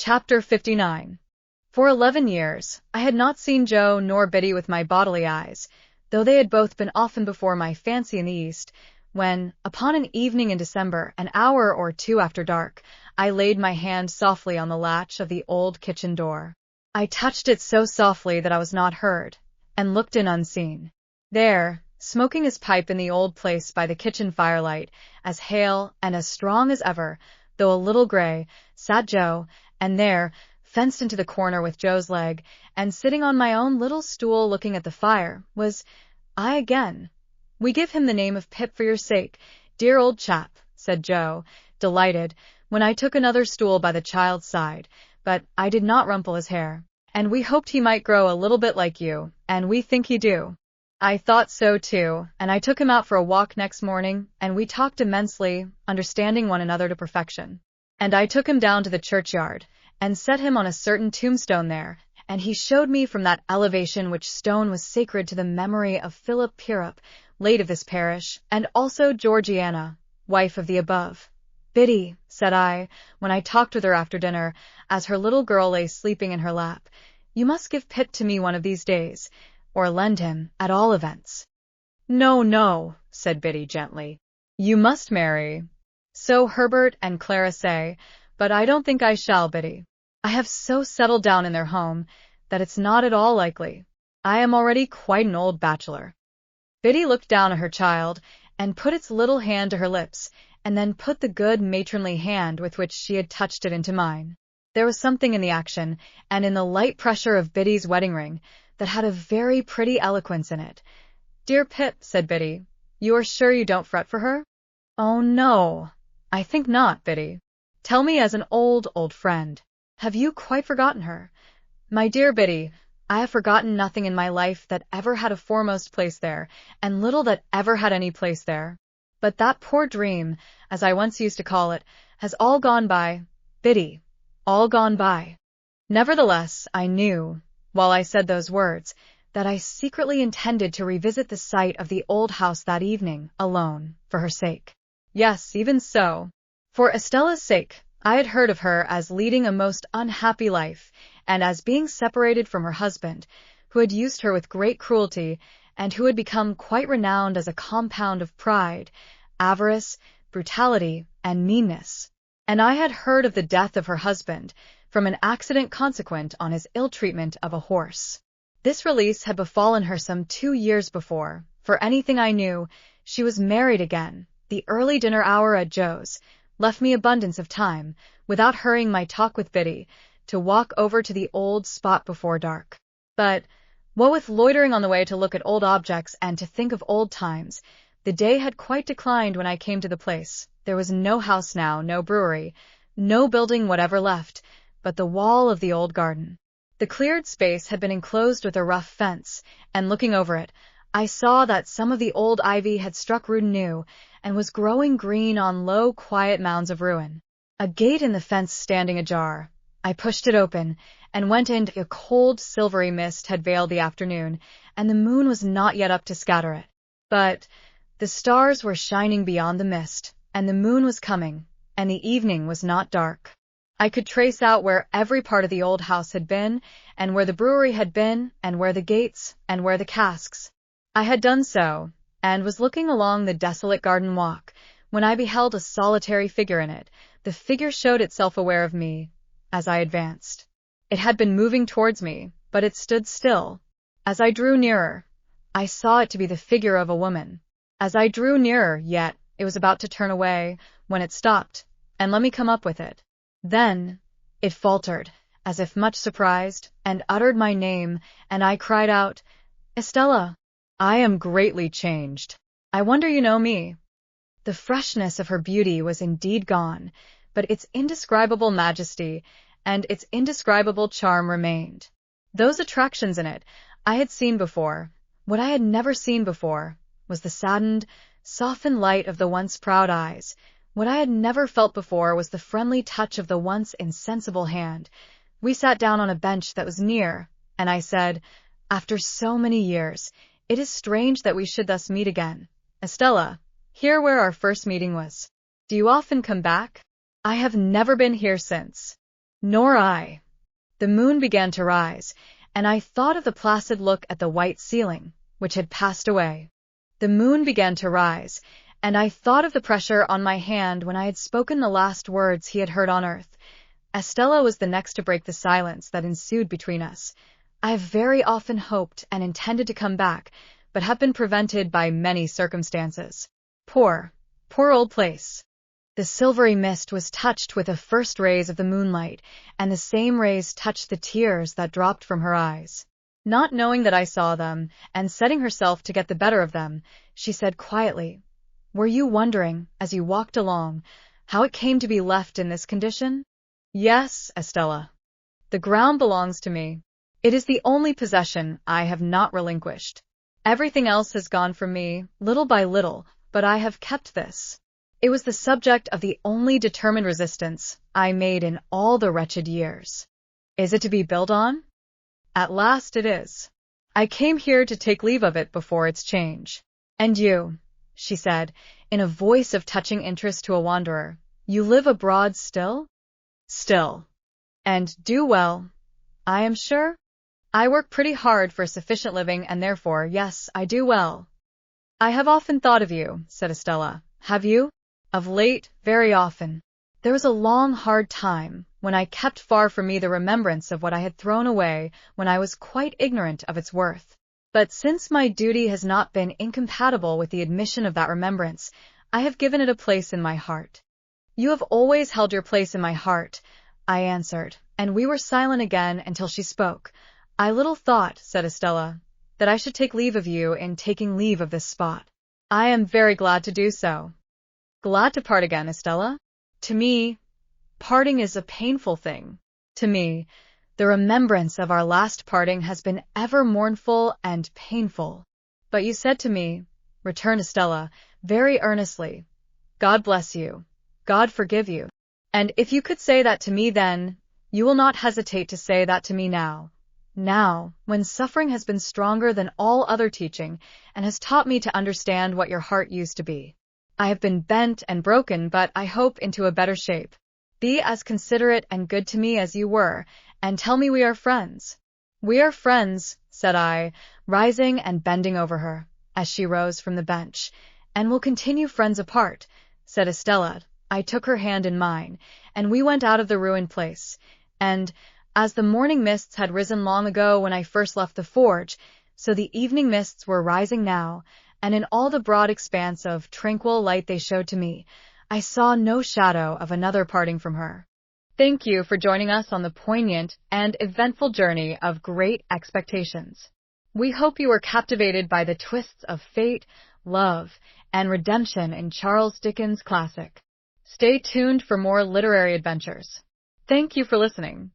Chapter 59. For 11 years, I had not seen Joe nor Biddy with my bodily eyes, though they had both been often before my fancy in the East, when, upon an evening in December, an hour or two after dark, I laid my hand softly on the latch of the old kitchen door. I touched it so softly that I was not heard, and looked in unseen. There, smoking his pipe in the old place by the kitchen firelight, as hale and as strong as ever, though a little gray, sat Joe, and there, fenced into the corner with Joe's leg, and sitting on my own little stool looking at the fire, was I again. "We give him the name of Pip for your sake, dear old chap," said Joe, delighted, when I took another stool by the child's side, but I did not rumple his hair. "And we hoped he might grow a little bit like you, and we think he do." I thought so too, and I took him out for a walk next morning, and we talked immensely, understanding one another to perfection. And I took him down to the churchyard, and set him on a certain tombstone there, and he showed me from that elevation which stone was sacred to the memory of Philip Pierup, late of this parish, and also Georgiana, wife of the above. "Biddy," said I, when I talked with her after dinner, as her little girl lay sleeping in her lap, "you must give Pip to me one of these days, or lend him, at all events." "No, no," said Biddy gently. "You must marry." "So Herbert and Clara say, but I don't think I shall, Biddy. I have so settled down in their home that it's not at all likely. I am already quite an old bachelor." Biddy looked down at her child, and put its little hand to her lips, and then put the good matronly hand with which she had touched it into mine. There was something in the action, and in the light pressure of Biddy's wedding ring, that had a very pretty eloquence in it. "Dear Pip," said Biddy, "you are sure you don't fret for her?" "Oh, no, I think not, Biddy. Tell me as an old friend. Have you quite forgotten her?" "My dear Biddy, I have forgotten nothing in my life that ever had a foremost place there, and little that ever had any place there. But that poor dream, as I once used to call it, has all gone by, Biddy, all gone by." Nevertheless, I knew, while I said those words, that I secretly intended to revisit the site of the old house that evening, alone, for her sake. Yes, even so. For Estella's sake. I had heard of her as leading a most unhappy life, and as being separated from her husband, who had used her with great cruelty, and who had become quite renowned as a compound of pride, avarice, brutality, and meanness. And I had heard of the death of her husband, from an accident consequent on his ill-treatment of a horse. This release had befallen her some 2 years before. For anything I knew, she was married again. The early dinner hour at Joe's left me abundance of time, without hurrying my talk with Biddy, to walk over to the old spot before dark. But, what with loitering on the way to look at old objects and to think of old times, the day had quite declined when I came to the place. There was no house now, no brewery, no building whatever left, but the wall of the old garden. The cleared space had been enclosed with a rough fence, and looking over it, I saw that some of the old ivy had struck root anew, and was growing green on low, quiet mounds of ruin. A gate in the fence standing ajar, I pushed it open, and went in. A cold, silvery mist had veiled the afternoon, and the moon was not yet up to scatter it. But the stars were shining beyond the mist, and the moon was coming, and the evening was not dark. I could trace out where every part of the old house had been, and where the brewery had been, and where the gates, and where the casks. I had done so, and was looking along the desolate garden walk, when I beheld a solitary figure in it. The figure showed itself aware of me, as I advanced. It had been moving towards me, but it stood still. As I drew nearer, I saw it to be the figure of a woman. As I drew nearer, yet, it was about to turn away, when it stopped, and let me come up with it. Then, it faltered, as if much surprised, and uttered my name, and I cried out, "Estella! I am greatly changed. I wonder you know me." The freshness of her beauty was indeed gone, but its indescribable majesty and its indescribable charm remained. Those attractions in it I had seen before. What I had never seen before was the saddened, softened light of the once proud eyes. What I had never felt before was the friendly touch of the once insensible hand. We sat down on a bench that was near, and I said, "After so many years, it is strange that we should thus meet again. Estella, here where our first meeting was. Do you often come back?" "I have never been here since." Nor I. The moon began to rise, and I thought of the placid look at the white ceiling, which had passed away. The moon began to rise, and I thought of the pressure on my hand when I had spoken the last words he had heard on earth. Estella was the next to break the silence that ensued between us. I have very often hoped and intended to come back, but have been prevented by many circumstances. Poor old place. The silvery mist was touched with the first rays of the moonlight, and the same rays touched the tears that dropped from her eyes. Not knowing that I saw them, and setting herself to get the better of them, she said quietly, "Were you wondering, as you walked along, how it came to be left in this condition?" "Yes, Estella. The ground belongs to me. It is the only possession I have not relinquished. Everything else has gone from me, little by little, but I have kept this. It was the subject of the only determined resistance I made in all the wretched years. Is it to be built on? At last it is. I came here to take leave of it before its change." "And you," she said, in a voice of touching interest to a wanderer, "you live abroad still?" "Still. And do well, I am sure? I work pretty hard for a sufficient living, and therefore, yes, I do well." "I have often thought of you," said Estella. "Have you?" "Of late, very often. There was a long, hard time when I kept far from me the remembrance of what I had thrown away when I was quite ignorant of its worth. But since my duty has not been incompatible with the admission of that remembrance, I have given it a place in my heart." "You have always held your place in my heart," I answered, and we were silent again until she spoke. "I little thought," said Estella, "that I should take leave of you in taking leave of this spot. I am very glad to do so." "Glad to part again, Estella? To me, parting is a painful thing. To me, the remembrance of our last parting has been ever mournful and painful." "But you said to me," returned Estella, very earnestly, "God bless you, God forgive you. And if you could say that to me then, you will not hesitate to say that to me now. Now, when suffering has been stronger than all other teaching, and has taught me to understand what your heart used to be. I have been bent and broken, but I hope into a better shape. Be as considerate and good to me as you were, and tell me we are friends." "We are friends," said I, rising and bending over her, as she rose from the bench. "And will continue friends apart," said Estella. I took her hand in mine, and we went out of the ruined place. And, as the morning mists had risen long ago when I first left the forge, so the evening mists were rising now, and in all the broad expanse of tranquil light they showed to me, I saw no shadow of another parting from her. Thank you for joining us on the poignant and eventful journey of great expectations. We hope you were captivated by the twists of fate, love, and redemption in Charles Dickens' classic. Stay tuned for more literary adventures. Thank you for listening.